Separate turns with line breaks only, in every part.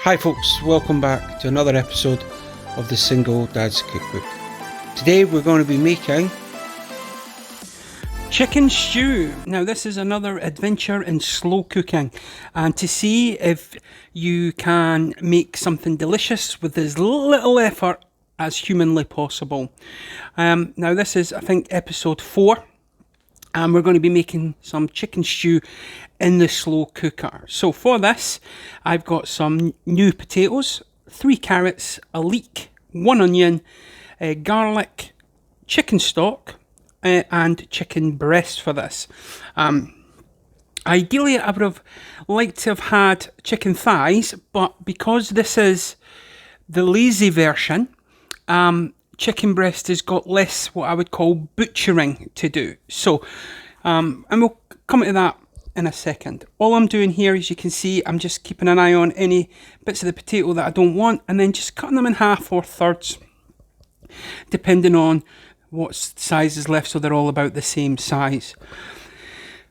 Hi folks, welcome back to another episode of the Single Dad's Cookbook. Today we're going to be making
chicken stew. Now this is another adventure in slow cooking, and to see if you can make something delicious with as little effort as humanly possible. Now this is, I think, episode 4, and we're going to be making some chicken stew in the slow cooker. So for this, I've got some new potatoes, 3 carrots, a leek, 1 onion, garlic, chicken stock, and chicken breast for this. Ideally, I would have liked to have had chicken thighs, but because this is the lazy version, chicken breast has got less what I would call butchering to do. So, and we'll come to that in a second. All I'm doing here, as you can see, I'm just keeping an eye on any bits of the potato that I don't want, and then just cutting them in half or thirds, depending on what size is left, so they're all about the same size.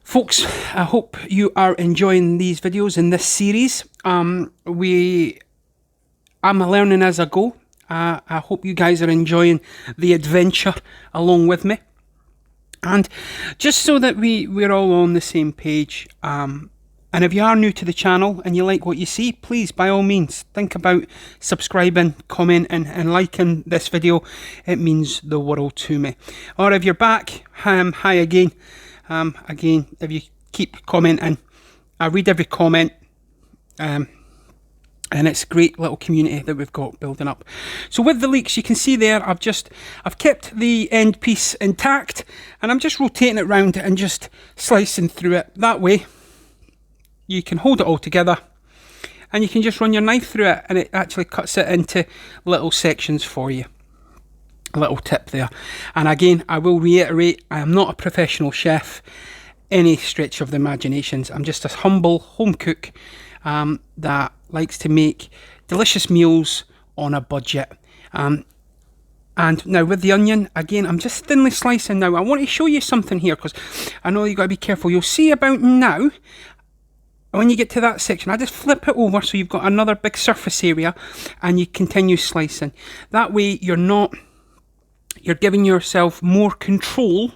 Folks, I hope you are enjoying these videos in this series. I'm learning as I go. I hope you guys are enjoying the adventure along with me. And just so that we're all on the same page, and if you are new to the channel and you like what you see, please, by all means, think about subscribing, commenting and liking this video. It means the world to me. Or if you're back, hi again. Again, if you keep commenting, I read every comment. And it's a great little community that we've got building up. So with the leeks, you can see there, I've kept the end piece intact, and I'm just rotating it round and just slicing through it. That way, you can hold it all together, and you can just run your knife through it, and it actually cuts it into little sections for you. A little tip there. And again, I will reiterate, I am not a professional chef, any stretch of the imaginations. I'm just a humble home cook that likes to make delicious meals on a budget. And now with the onion, again, I'm just thinly slicing now. I want to show you something here, because I know you've got to be careful. You'll see about now, when you get to that section, I just flip it over so you've got another big surface area, and you continue slicing. That way you're giving yourself more control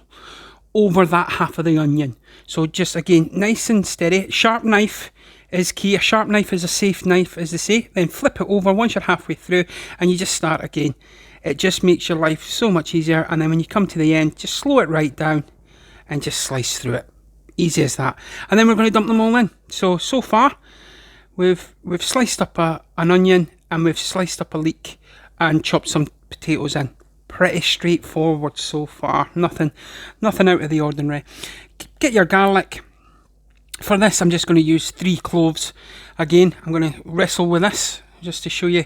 over that half of the onion. So just, again, nice and steady. Sharp knife is key. A sharp knife is a safe knife, as they say. Then flip it over once you're halfway through, and you just start again. It just makes your life so much easier. And then when you come to the end, just slow it right down and just slice through it. Easy as that. And then we're going to dump them all in. So far, we've sliced up an onion, and we've sliced up a leek and chopped some potatoes in. Pretty straightforward so far. Nothing out of the ordinary. Get your garlic. For this, I'm just going to use 3 cloves. Again, I'm going to wrestle with this just to show you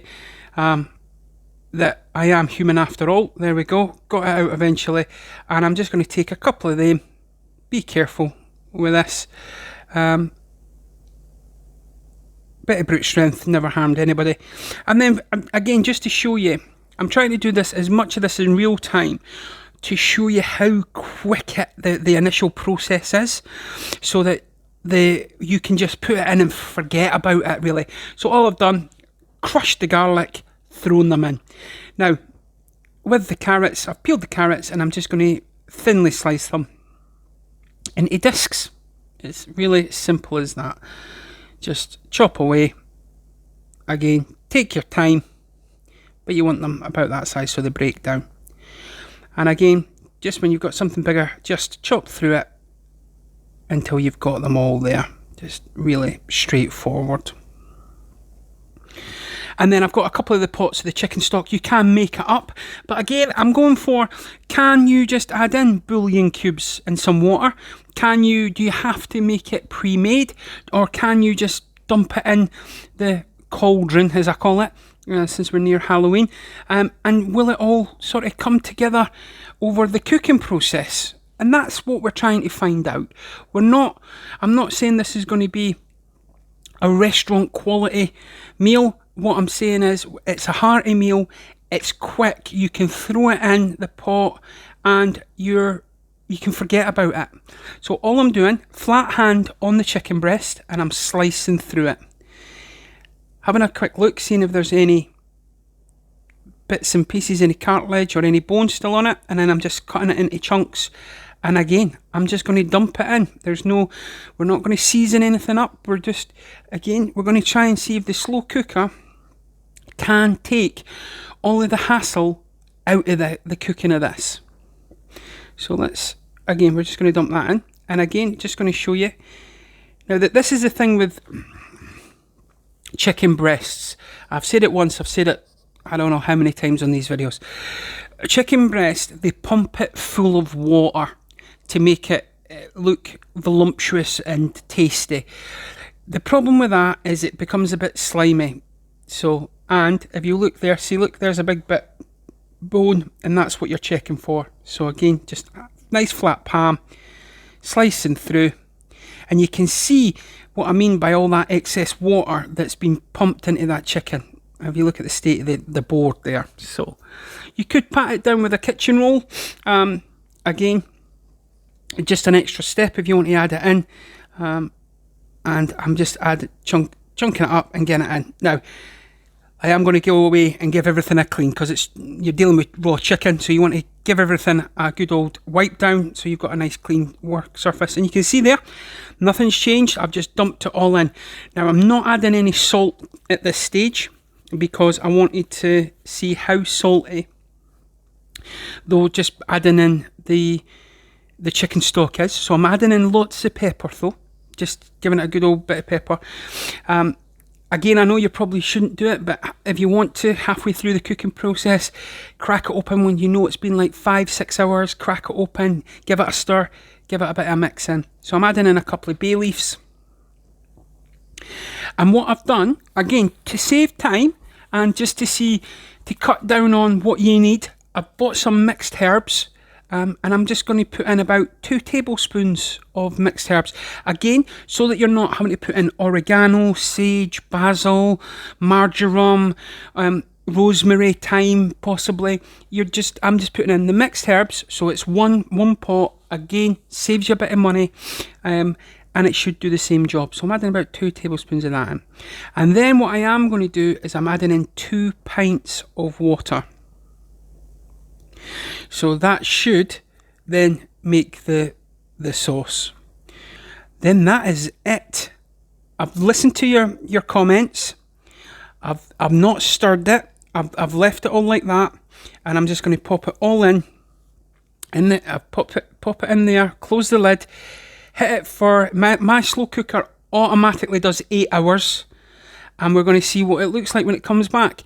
that I am human after all. There we go. Got it out eventually. And I'm just going to take a couple of them. Be careful with this. Bit of brute strength never harmed anybody. And then, again, just to show you, I'm trying to do this, as much of this in real time, to show you how quick the initial process is, so that you can just put it in and forget about it, really. So all I've done, crushed the garlic, thrown them in. Now, with the carrots, I've peeled the carrots, and I'm just going to thinly slice them into discs. It's really simple as that. Just chop away. Again, take your time, but you want them about that size so they break down. And again, just when you've got something bigger, just chop through it until you've got them all there. Just really straightforward. And then I've got a couple of the pots of the chicken stock. You can make it up, but again, I'm going for, can you just add in bouillon cubes and some water? Do you have to make it pre-made, or can you just dump it in the cauldron, as I call it, since we're near Halloween, and will it all sort of come together over the cooking process? And that's what we're trying to find out. I'm not saying this is going to be a restaurant quality meal. What I'm saying is, it's a hearty meal, it's quick, you can throw it in the pot and you can forget about it. So all I'm doing, flat hand on the chicken breast, and I'm slicing through it. having a quick look, seeing if there's any bits and pieces, any cartilage or any bone still on it, and then I'm just cutting it into chunks. And again, I'm just going to dump it in. We're not going to season anything up. We're just, again, we're going to try and see if the slow cooker can take all of the hassle out of the cooking of this. So let's, again, we're just going to dump that in. And again, just going to show you. Now that this is the thing with chicken breasts. I've said it once, I've said it I don't know how many times on these videos. A chicken breast, they pump it full of water to make it look voluptuous and tasty. The problem with that is it becomes a bit slimy. So, and if you look there, see, look, there's a big bit bone, and that's what you're checking for. So again, just a nice flat palm, slicing through, and you can see what I mean by all that excess water that's been pumped into that chicken. If you look at the state of the board there. So you could pat it down with a kitchen roll. Again, just an extra step if you want to add it in. And I'm just chunking it up and getting it in. Now, I am going to go away and give everything a clean, because you're dealing with raw chicken, so you want to give everything a good old wipe down so you've got a nice clean work surface. And you can see there, nothing's changed. I've just dumped it all in. Now, I'm not adding any salt at this stage because I wanted to see how salty, though, just adding in the chicken stock is. So I'm adding in lots of pepper though, just giving it a good old bit of pepper. Again, I know you probably shouldn't do it, but if you want to, halfway through the cooking process, crack it open when you know it's been like 5-6 hours, crack it open, give it a stir, give it a bit of a mix in. So I'm adding in a couple of bay leaves. And what I've done, again, to save time and just to cut down on what you need, I've bought some mixed herbs. And I'm just going to put in about 2 tablespoons of mixed herbs. Again, so that you're not having to put in oregano, sage, basil, marjoram, rosemary, thyme, possibly. I'm just putting in the mixed herbs, so it's one pot. Again, saves you a bit of money, and it should do the same job. So I'm adding about 2 tablespoons of that in. And then what I am going to do is I'm adding in 2 pints of water. So that should then make the sauce. Then that is it. I've listened to your comments. I've not stirred it. I've left it all like that, and I'm just going to pop it all in. Pop it in there. Close the lid. Hit it for my slow cooker. Automatically does 8 hours, and we're going to see what it looks like when it comes back.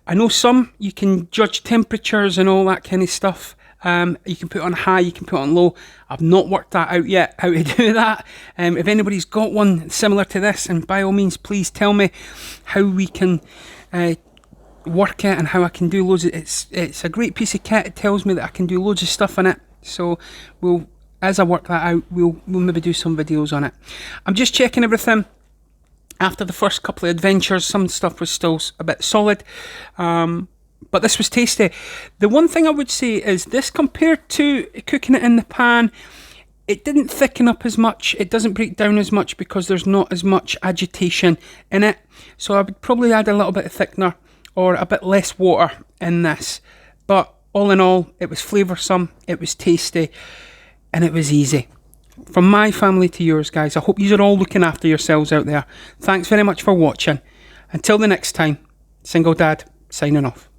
I know some, you can judge temperatures and all that kind of stuff. You can put it on high, you can put it on low. I've not worked that out yet, how to do that. If anybody's got one similar to this, and by all means, please tell me how we can work it and how I can do loads of it. It's a great piece of kit. It tells me that I can do loads of stuff in it. So as I work that out, we'll maybe do some videos on it. I'm just checking everything. After the first couple of adventures, some stuff was still a bit solid, but this was tasty. The one thing I would say is this, compared to cooking it in the pan, it didn't thicken up as much. It doesn't break down as much because there's not as much agitation in it. So I would probably add a little bit of thickener or a bit less water in this. But all in all, it was flavoursome, it was tasty, and it was easy. From my family to yours, guys, I hope you are all looking after yourselves out there. Thanks very much for watching. Until the next time, Single Dad, signing off.